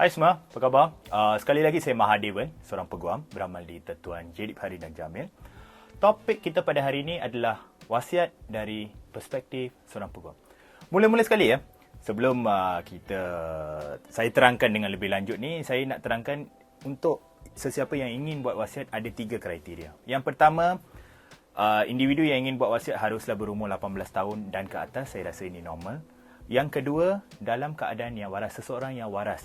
Hai semua, apa khabar? Sekali lagi saya Mahadevan, seorang peguam beramal di Tetuan Jedip Hari dan Jamil. Topik kita pada hari ini adalah wasiat dari perspektif seorang peguam. Mula-mula sekali sebelum saya terangkan dengan lebih lanjut ni, saya nak terangkan untuk sesiapa yang ingin buat wasiat ada 3 kriteria. Yang pertama, individu yang ingin buat wasiat haruslah berumur 18 tahun dan ke atas, saya rasa ini normal. Yang kedua, dalam keadaan yang waras, seseorang yang waras.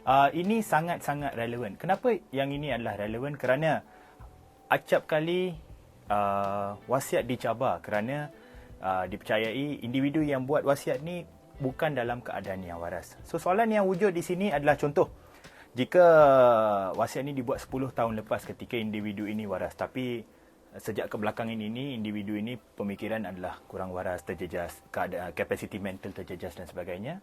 Ini sangat-sangat relevan. Kenapa yang ini adalah relevan? Kerana acap kali wasiat dicabar kerana dipercayai individu yang buat wasiat ni bukan dalam keadaan yang waras. So soalan yang wujud di sini adalah contoh. Jika wasiat ni dibuat 10 tahun lepas ketika individu ini waras, tapi sejak kebelakangan ini individu ini pemikiran adalah kurang waras, terjejas, kapasiti mental terjejas dan sebagainya.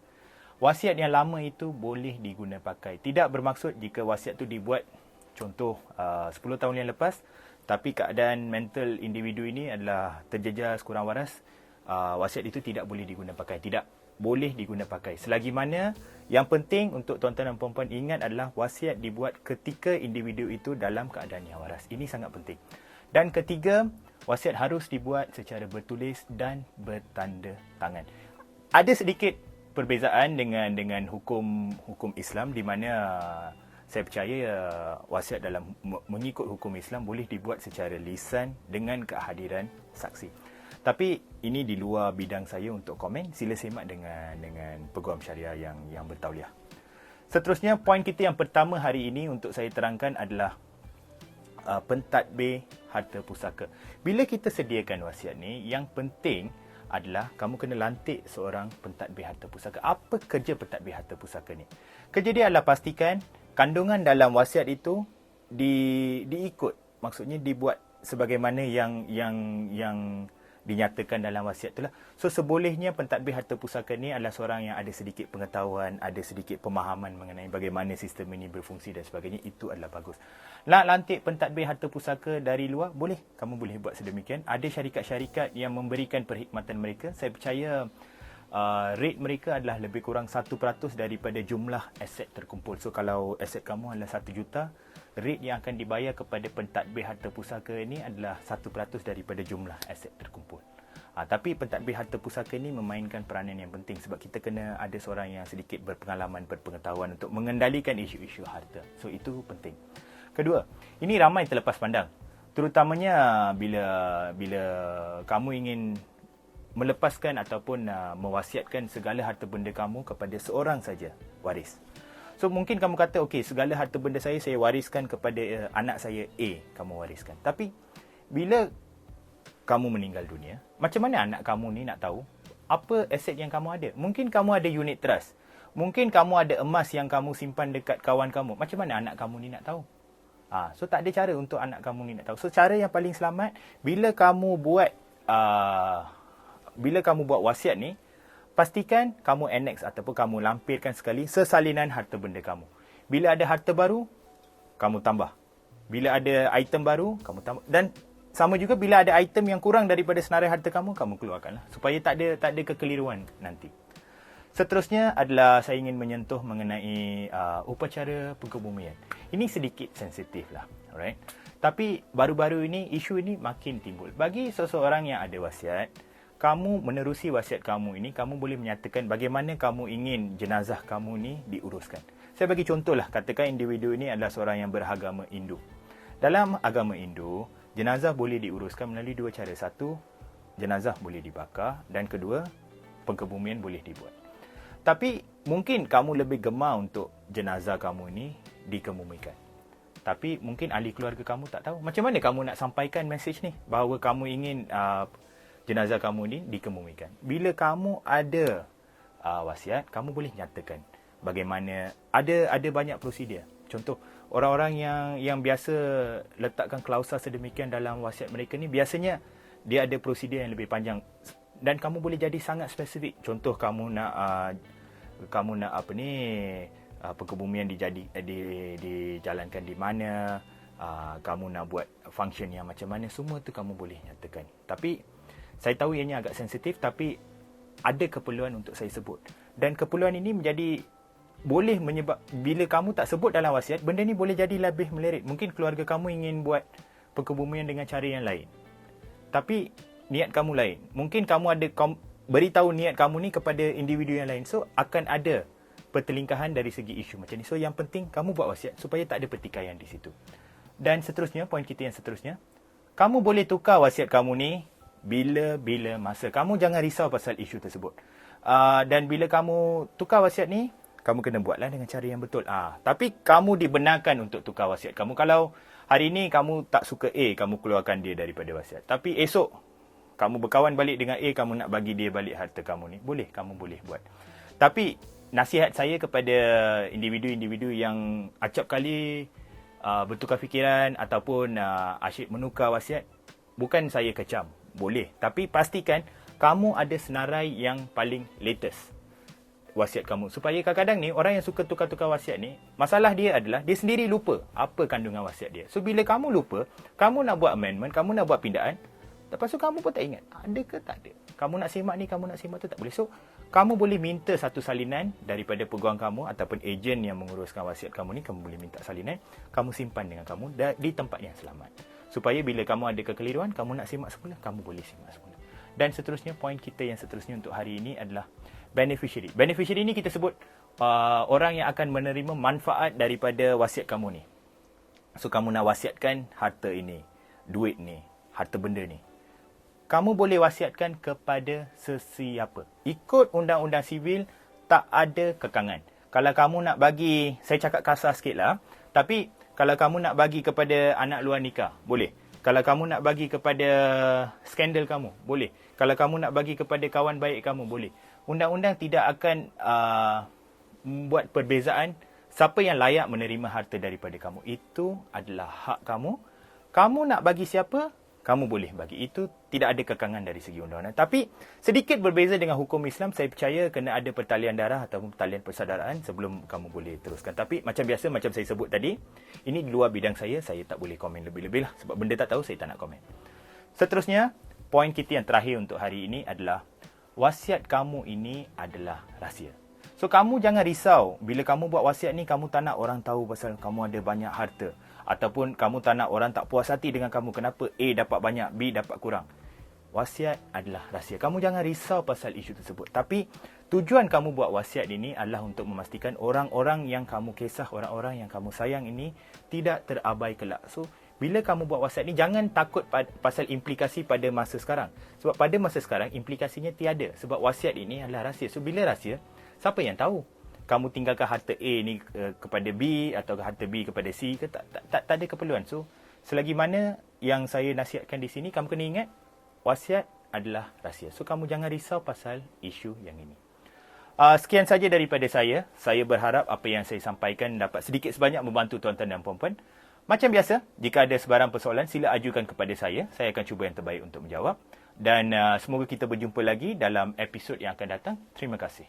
Wasiat yang lama itu boleh diguna pakai. Tidak bermaksud jika wasiat itu dibuat contoh 10 tahun yang lepas, tapi keadaan mental individu ini adalah terjejas, kurang waras, wasiat itu tidak boleh diguna pakai. Tidak boleh diguna pakai. Selagi mana yang penting untuk tuan-tuan dan puan-puan ingat adalah wasiat dibuat ketika individu itu dalam keadaan yang waras. Ini sangat penting. Dan ketiga, wasiat harus dibuat secara bertulis dan bertanda tangan. Ada sedikit perbezaan dengan hukum Islam di mana saya percaya wasiat dalam mengikut hukum Islam boleh dibuat secara lisan dengan kehadiran saksi. Tapi ini di luar bidang saya untuk komen. Sila semak dengan peguam syariah yang bertauliah. Seterusnya, poin kita yang pertama hari ini untuk saya terangkan adalah pentadbir harta pusaka. Bila kita sediakan wasiat ni, yang penting adalah kamu kena lantik seorang pentadbir harta pusaka. Apa kerja pentadbir harta pusaka ni? Kerja dia adalah pastikan kandungan dalam wasiat itu diikut. Maksudnya dibuat sebagaimana yang dinyatakan dalam wasiat itulah. So sebolehnya pentadbir harta pusaka ni adalah seorang yang ada sedikit pengetahuan, ada sedikit pemahaman mengenai bagaimana sistem ini berfungsi dan sebagainya. Itu adalah bagus. Nak lantik pentadbir harta pusaka dari luar, boleh. Kamu boleh buat sedemikian. Ada syarikat-syarikat yang memberikan perkhidmatan mereka. Saya percaya rate mereka adalah lebih kurang 1% daripada jumlah aset terkumpul. So kalau aset kamu adalah 1 juta, rate yang akan dibayar kepada pentadbir harta pusaka ini adalah 1% daripada jumlah aset terkumpul. Tapi pentadbir harta pusaka ini memainkan peranan yang penting sebab kita kena ada seorang yang sedikit berpengalaman, berpengetahuan untuk mengendalikan isu-isu harta. So itu penting. Kedua, ini ramai terlepas pandang. Terutamanya bila kamu ingin melepaskan ataupun mewasiatkan segala harta benda kamu kepada seorang saja waris. So mungkin kamu kata, okey, segala harta benda saya wariskan kepada anak saya A, kamu wariskan. Tapi bila kamu meninggal dunia, macam mana anak kamu ni nak tahu apa aset yang kamu ada? Mungkin kamu ada unit trust. Mungkin kamu ada emas yang kamu simpan dekat kawan kamu. Macam mana anak kamu ni nak tahu? So tak ada cara untuk anak kamu ni nak tahu. So cara yang paling selamat, bila kamu buat wasiat ni, pastikan kamu annex ataupun kamu lampirkan sekali sesalinan harta benda kamu. Bila ada harta baru, kamu tambah. Bila ada item baru, kamu tambah. Dan sama juga bila ada item yang kurang daripada senarai harta kamu, kamu keluarkanlah. Supaya tak ada kekeliruan nanti. Seterusnya adalah saya ingin menyentuh mengenai upacara pengkebumian. Ini sedikit sensitif lah. Alright? Tapi baru-baru ini, isu ini makin timbul. Bagi seseorang yang ada wasiat, kamu menerusi wasiat kamu ini, kamu boleh menyatakan bagaimana kamu ingin jenazah kamu ni diuruskan. Saya bagi contohlah, katakan individu ini adalah seorang yang beragama Hindu. Dalam agama Hindu, jenazah boleh diuruskan melalui 2 cara. Satu, jenazah boleh dibakar, dan kedua, pengkebumian boleh dibuat. Tapi mungkin kamu lebih gemar untuk jenazah kamu ini dikebumikan. Tapi mungkin ahli keluarga kamu tak tahu. Macam mana kamu nak sampaikan mesej ni bahawa kamu ingin jenazah kamu ni dikebumikan? Bila kamu ada wasiat, kamu boleh nyatakan bagaimana. Ada banyak prosedur. Contoh, orang-orang yang biasa letakkan klausa sedemikian dalam wasiat mereka ni, biasanya dia ada prosedur yang lebih panjang. Dan kamu boleh jadi sangat spesifik. Contoh, kamu nak pengkebumian dijalankan di mana, kamu nak buat function yang macam mana, semua tu kamu boleh nyatakan. Tapi saya tahu ianya agak sensitif, tapi ada keperluan untuk saya sebut. Dan keperluan ini menjadi boleh bila kamu tak sebut dalam wasiat, benda ni boleh jadi lebih melirik. Mungkin keluarga kamu ingin buat perkebumian dengan cara yang lain, tapi niat kamu lain. Mungkin kamu beritahu niat kamu ni kepada individu yang lain. So akan ada pertelingkahan dari segi isu macam ni. So yang penting kamu buat wasiat supaya tak ada pertikaian di situ. Dan seterusnya, poin kita yang seterusnya, kamu boleh tukar wasiat kamu ni bila-bila masa. Kamu jangan risau pasal isu tersebut. Dan bila kamu tukar wasiat ni, kamu kena buatlah dengan cara yang betul. Tapi kamu dibenarkan untuk tukar wasiat kamu. Kalau hari ni kamu tak suka A, kamu keluarkan dia daripada wasiat. Tapi esok kamu berkawan balik dengan A, kamu nak bagi dia balik harta kamu ni, boleh, kamu boleh buat. Tapi nasihat saya kepada individu-individu yang acap kali bertukar fikiran ataupun asyik menukar wasiat, bukan saya kecam, boleh. Tapi pastikan kamu ada senarai yang paling latest wasiat kamu. Supaya kadang-kadang ni, orang yang suka tukar-tukar wasiat ni, masalah dia adalah dia sendiri lupa apa kandungan wasiat dia. So, bila kamu lupa, kamu nak buat amendment, kamu nak buat pindaan, lepas tu kamu pun tak ingat, ada ke tak ada. Kamu nak semak ni, kamu nak semak tu, tak boleh. So, kamu boleh minta satu salinan daripada peguam kamu ataupun ejen yang menguruskan wasiat kamu ni, kamu boleh minta salinan, kamu simpan dengan kamu di tempat yang selamat. Supaya bila kamu ada kekeliruan, kamu nak semak semula, kamu boleh semak semula. Dan seterusnya, poin kita yang seterusnya untuk hari ini adalah beneficiary. Beneficiary ni kita sebut orang yang akan menerima manfaat daripada wasiat kamu ni. So, kamu nak wasiatkan harta ini, duit ni, harta benda ni. Kamu boleh wasiatkan kepada sesiapa. Ikut undang-undang sivil, tak ada kekangan. Kalau kamu nak bagi, saya cakap kasar sikit lah, tapi kalau kamu nak bagi kepada anak luar nikah, boleh. Kalau kamu nak bagi kepada skandal kamu, boleh. Kalau kamu nak bagi kepada kawan baik kamu, boleh. Undang-undang tidak akan membuat perbezaan siapa yang layak menerima harta daripada kamu. Itu adalah hak kamu. Kamu nak bagi siapa, kamu boleh bagi. Itu tidak ada kekangan dari segi undang-undang. Tapi sedikit berbeza dengan hukum Islam, saya percaya kena ada pertalian darah ataupun pertalian persaudaraan sebelum kamu boleh teruskan. Tapi macam biasa, macam saya sebut tadi, ini di luar bidang saya tak boleh komen lebih-lebih lah. Sebab benda tak tahu, saya tak nak komen. Seterusnya, poin kita yang terakhir untuk hari ini adalah wasiat kamu ini adalah rahsia. So, kamu jangan risau. Bila kamu buat wasiat ni, kamu tak nak orang tahu pasal kamu ada banyak harta. Ataupun kamu tak nak orang tak puas hati dengan kamu. Kenapa A dapat banyak, B dapat kurang. Wasiat adalah rahsia. Kamu jangan risau pasal isu tersebut. Tapi, tujuan kamu buat wasiat ini adalah untuk memastikan orang-orang yang kamu kisah, orang-orang yang kamu sayang ini tidak terabai kelak. So, bila kamu buat wasiat ni, jangan takut pasal implikasi pada masa sekarang. Sebab pada masa sekarang, implikasinya tiada. Sebab wasiat ini adalah rahsia. So, bila rahsia, siapa yang tahu? Kamu tinggalkan harta A ni kepada B atau harta B kepada C ke? Tak ada keperluan. So, selagi mana yang saya nasihatkan di sini, kamu kena ingat, wasiat adalah rahsia. So, kamu jangan risau pasal isu yang ini. Sekian saja daripada saya. Saya berharap apa yang saya sampaikan dapat sedikit sebanyak membantu tuan-tuan dan puan-puan. Macam biasa, jika ada sebarang persoalan, sila ajukan kepada saya. Saya akan cuba yang terbaik untuk menjawab. Dan semoga kita berjumpa lagi dalam episod yang akan datang. Terima kasih.